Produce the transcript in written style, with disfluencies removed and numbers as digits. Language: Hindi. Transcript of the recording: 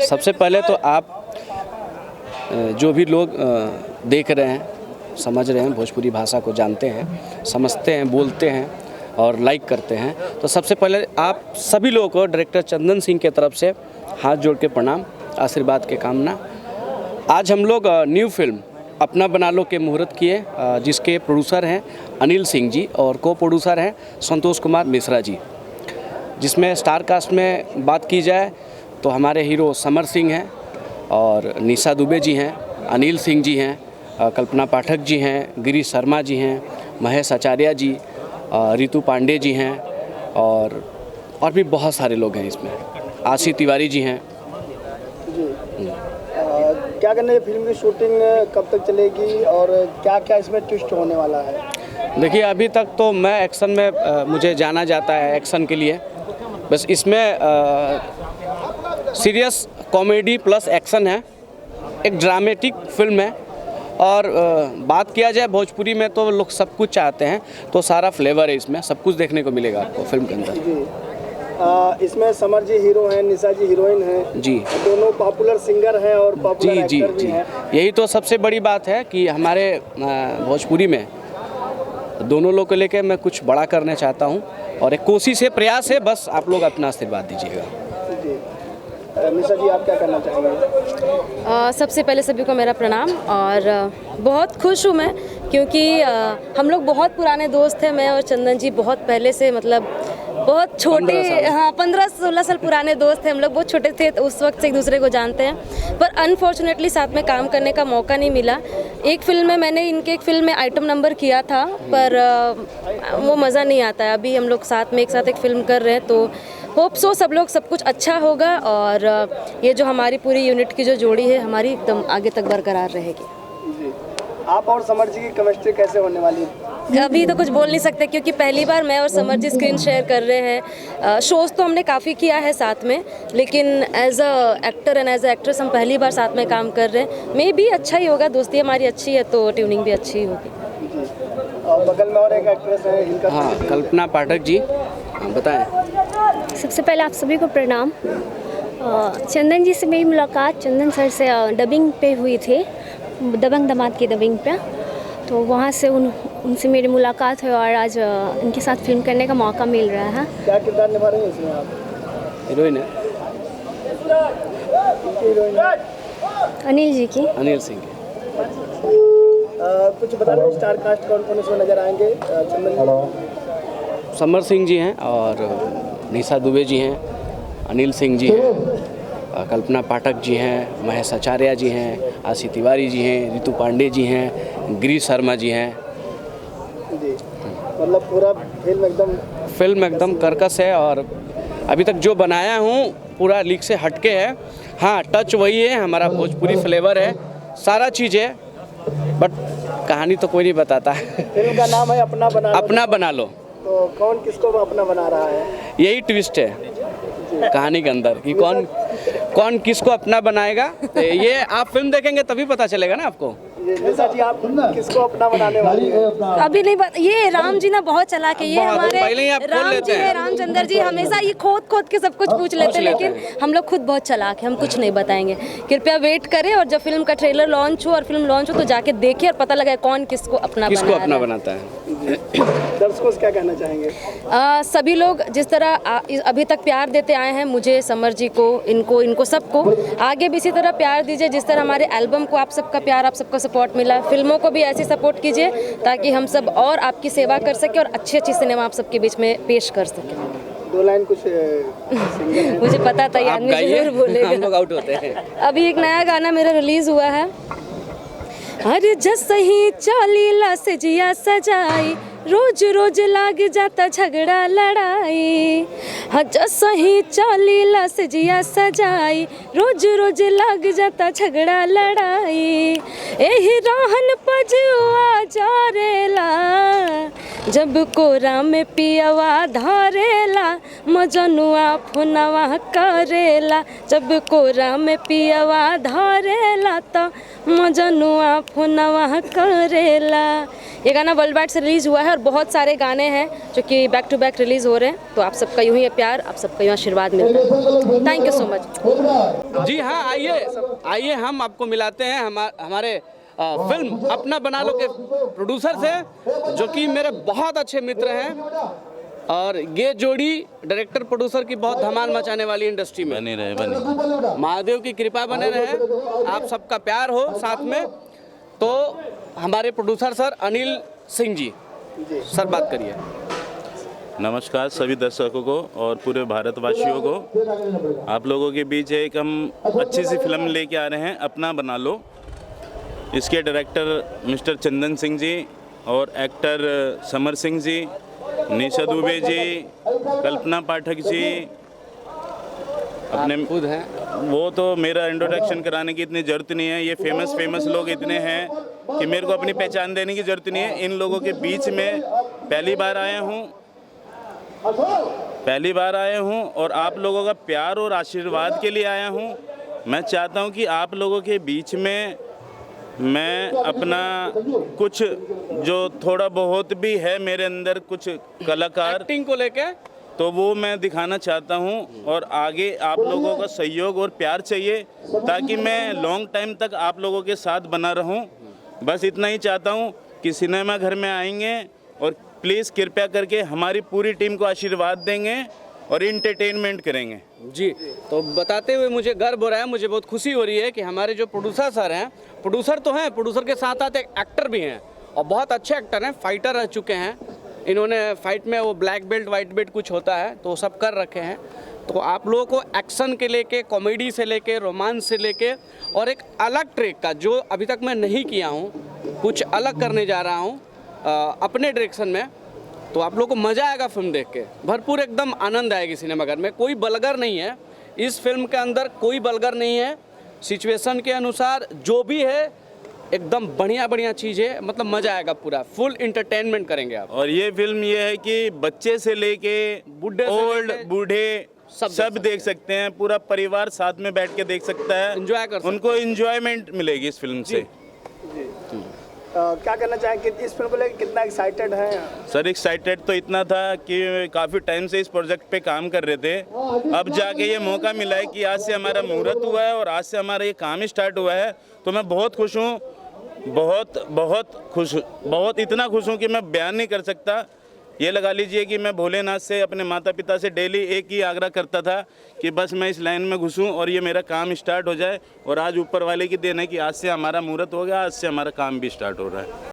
सबसे पहले तो आप जो भी लोग देख रहे हैं, समझ रहे हैं, भोजपुरी भाषा को जानते हैं, समझते हैं, बोलते हैं और लाइक करते हैं, तो सबसे पहले आप सभी लोगों को डायरेक्टर चंदन सिंह के तरफ से हाथ जोड़ के प्रणाम, आशीर्वाद के कामना। आज हम लोग न्यू फिल्म अपना बना लो के मुहूर्त किए, जिसके प्रोड्यूसर हैं अनिल सिंह जी और को प्रोड्यूसर हैं संतोष कुमार मिश्रा जी। जिसमें स्टार कास्ट में बात की जाए तो हमारे हीरो समर सिंह हैं और निशा दुबे जी हैं, अनिल सिंह जी हैं, कल्पना पाठक जी हैं, गिरीश शर्मा जी हैं, महेश आचार्य जी, रितु पांडे जी हैं और भी बहुत सारे लोग हैं इसमें, आशी तिवारी जी हैं। क्या करने फिल्म की शूटिंग कब तक चलेगी और क्या क्या इसमें ट्विस्ट होने वाला है? देखिए, अभी तक तो मैं एक्शन में मुझे जाना जाता है एक्शन के लिए, बस इसमें सीरियस कॉमेडी प्लस एक्शन है, एक ड्रामेटिक फिल्म है। और बात किया जाए भोजपुरी में तो लोग सब कुछ चाहते हैं, तो सारा फ्लेवर है इसमें, सब कुछ देखने को मिलेगा आपको फिल्म के अंदर। इसमें समर जी हीरो हैं, निशा जी हीरोइन हैं जी, दोनों पॉपुलर सिंगर हैं और पॉपुलर एक्टर भी हैं। यही तो सबसे बड़ी बात है कि हमारे भोजपुरी में दोनों लोग को लेकर मैं कुछ बड़ा करना चाहता हूँ और एक कोशिश है, प्रयास है, बस आप लोग अपना आशीर्वाद दीजिएगा। निशा जी, आप क्या करना चाहेंगे? सबसे पहले सभी को मेरा प्रणाम और बहुत खुश हूँ मैं, क्योंकि हम लोग बहुत पुराने दोस्त हैं। मैं और चंदन जी बहुत पहले से, मतलब बहुत छोटे, 15-16 साल पुराने दोस्त हैं हम लोग, बहुत छोटे थे तो उस वक्त से एक दूसरे को जानते हैं, पर अनफॉर्चुनेटली साथ में काम करने का मौका नहीं मिला। एक फिल्म में मैंने इनके एक फिल्म में आइटम नंबर किया था, पर वो मज़ा नहीं आता है। अभी हम लोग साथ में एक साथ एक फिल्म कर रहे हैं, तो होप सो सब लोग सब कुछ अच्छा होगा और ये जो हमारी पूरी यूनिट की जो जोड़ी है हमारी एकदम आगे तक बरकरार रहेगी। आप और समर जी की केमिस्ट्री कैसे होने वाली है? अभी तो कुछ बोल नहीं सकते, क्योंकि पहली बार मैं और समर जी स्क्रीन शेयर कर रहे हैं। शोज़ तो हमने काफ़ी किया है साथ में, लेकिन as a actor and as a actress हम पहली बार साथ में काम कर रहे हैं। मे भी अच्छा ही होगा, दोस्ती हमारी अच्छी है तो ट्यूनिंग भी अच्छी होगी। और बगल में और एक एक्ट्रेस है, इनका हाँ, कल्पना पाठक जी, बताएं। सबसे पहले आप सभी को प्रणाम। चंदन जी से मेरी मुलाकात चंदन सर से डबिंग पे हुई थी, दबंग दमाद की डबिंग पे, तो वहाँ से उनसे मेरी मुलाकात हुई और आज इनके साथ फिल्म करने का मौका मिल रहा है। क्या किरदार निभा रही हैं इसमें आप? हीरोइन है अनिल जी की, अनिल सिंह की। कुछ बता दें, स्टार कास्ट कौन कौन इसमें नजर आएंगे? समर सिंह जी हैं और निशा दुबे जी हैं, अनिल सिंह जी हैं, कल्पना पाठक जी हैं, महेश आचार्य जी हैं, आशी तिवारी जी हैं, रितु पांडे जी हैं, गिरीश शर्मा जी हैं। जी, मतलब पूरा फिल्म एकदम कर्कश है और अभी तक जो बनाया हूँ पूरा लीक से हटके है। हाँ, टच वही है, हमारा भोजपुरी फ्लेवर है, सारा चीज़ है, बट कहानी तो कोई नहीं बताता। फिल्म का नाम है अपना बना लो। तो कौन किसको अपना बना रहा है? यही ट्विस्ट है कहानी के अंदर कि कौन किसको अपना बनाएगा। ये आप फिल्म देखेंगे तभी पता चलेगा ना आपको। निशा जी, आप किसको अपना बनाने वाली है? अभी नहीं ये राम जी ना बहुत चला के, ये हमारे राम जी है, रामचंद्र जी हमेशा ये खोद के सब कुछ पूछ लेते हैं, लेकिन हम लोग खुद बहुत चलाक हैं, हम कुछ नहीं बताएंगे। कृपया वेट करें और जब फिल्म का ट्रेलर लॉन्च हो और फिल्म लॉन्च हो तो जाके देखिए और पता लगे कौन किसको अपना बनाता है। दर्शकों से क्या कहना चाहेंगे? सभी लोग जिस तरह अभी तक प्यार देते आए हैं, मुझे, समर जी को, इनको सबको आगे भी इसी तरह प्यार दीजिए। जिस तरह हमारे एल्बम को आप सबका प्यार, आप सबका सपोर्ट मिला, फिल्मों को भी ऐसे सपोर्ट कीजिए ताकि हम सब और आपकी सेवा कर सकें और अच्छी सिनेमा आप सबके बीच में पेश कर सकें। 2 लाइन कुछ मुझे पता था ये आदमी जरूर बोलेगा। हम लोग आउट होते हैं। अभी एक नया गाना मेरा रिलीज हुआ है। अरे जस ही चालीला से जिया सजाई, रोज रोज लाग जाता झगड़ा लड़ाई। हाँ, जस ही चालीला से जिया सजाई, रोज रोज लाग जाता झगड़ा लड़ाई। एही रहन पजुआ जारेला, जब कोरा में पियवा धरेला, मजनुआ फोनवा करेला। जब कोरा में पियवा धरेला तो मजनुआ फोनवा करेला। ये गाना वर्ल्ड वाइड से रिलीज़ हुआ है और बहुत सारे गाने हैं जो कि बैक टू बैक रिलीज़ हो रहे हैं, तो आप सबका यूँ ही प्यार प्यार, आप सबका यूँ आशीर्वाद मिलता है। Thank you so much. जी हाँ, आइए हम आपको मिलाते हैं हमारे फिल्म अपना बना लो के प्रोड्यूसर से, जो कि मेरे बहुत अच्छे मित्र हैं, और ये जोड़ी डायरेक्टर प्रोड्यूसर की बहुत धमाल मचाने वाली इंडस्ट्री में बने रहे। महादेव की कृपा बने रहे, आप सबका प्यार हो साथ में। तो हमारे producer sir Anil Singh ji, sir बात करिए। नमस्कार सभी दर्शकों को और पूरे भारतवासियों को। आप लोगों के बीच एक हम अच्छी सी फिल्म लेके आ रहे हैं, अपना बना लो। इसके डायरेक्टर मिस्टर चंदन सिंह जी और एक्टर समर सिंह जी, निशा दुबे जी, कल्पना पाठक जी, अपने खुद हैं। वो तो मेरा इंट्रोडक्शन कराने की इतनी ज़रूरत नहीं है, ये फेमस लोग इतने हैं कि मेरे को अपनी पहचान देने की ज़रूरत नहीं है। इन लोगों के बीच में पहली बार आया हूँ और आप लोगों का प्यार और आशीर्वाद के लिए आया हूँ। मैं चाहता हूँ कि आप लोगों के बीच में मैं अपना कुछ जो थोड़ा बहुत भी है मेरे अंदर, कुछ कलाकार एक्टिंग को लेके, तो वो मैं दिखाना चाहता हूँ। और आगे आप लोगों का सहयोग और प्यार चाहिए ताकि मैं लॉन्ग टाइम तक आप लोगों के साथ बना रहूँ। बस इतना ही चाहता हूँ कि सिनेमा घर में आएंगे और प्लीज़ कृपया करके हमारी पूरी टीम को आशीर्वाद देंगे और इंटरटेनमेंट करेंगे। जी तो बताते हुए मुझे गर्व हो रहा है, मुझे बहुत खुशी हो रही है कि हमारे जो प्रोड्यूसर सर हैं, प्रोड्यूसर तो हैं, प्रोड्यूसर के साथ साथ एक एक्टर भी हैं और बहुत अच्छे एक्टर हैं, फाइटर रह चुके हैं। इन्होंने फाइट में वो ब्लैक बेल्ट वाइट बेल्ट कुछ होता है तो वो सब कर रखे हैं। तो आप लोगों को एक्शन के लेके, कॉमेडी से लेके, रोमांस से लेके और एक अलग ट्रैक का जो अभी तक मैं नहीं किया हूँ, कुछ अलग करने जा रहा हूँ अपने डायरेक्शन में। तो आप लोगों को मज़ा आएगा फिल्म देख के, भरपूर एकदम आनंद आएगी सिनेमाघर में। कोई बलगर नहीं है इस फिल्म के अंदर, कोई बलगर नहीं है। सिचुएशन के अनुसार जो भी है एकदम बढ़िया चीज़ है, मतलब मज़ा आएगा, पूरा फुल इंटरटेनमेंट करेंगे आप। और ये फिल्म ये है कि बच्चे से लेके बूढ़े से ओल्ड लेके बूढ़े सब देख सकते हैं, पूरा परिवार साथ में बैठ के देख सकता है, एंजॉय कर सकते हैं। उनको एंजॉयमेंट मिलेगी इस फिल्म से। क्या कहना चाहेंगे कि इस फिल्म को लेकर कितना एक्साइटेड है? सर एक्साइटेड तो इतना था कि काफ़ी टाइम से इस प्रोजेक्ट पे काम कर रहे थे, अब जाके ये मौका मिला है कि आज से हमारा मुहूर्त हुआ है और आज से हमारा ये काम स्टार्ट हुआ है। तो मैं बहुत खुश हूँ, बहुत इतना खुश हूँ कि मैं बयान नहीं कर सकता। ये लगा लीजिए कि मैं भोलेनाथ से, अपने माता पिता से डेली एक ही आग्रह करता था कि बस मैं इस लाइन में घुसूं और ये मेरा काम स्टार्ट हो जाए। और आज ऊपर वाले की देन है कि आज से हमारा मुहूर्त हो गया, आज से हमारा काम भी स्टार्ट हो रहा है।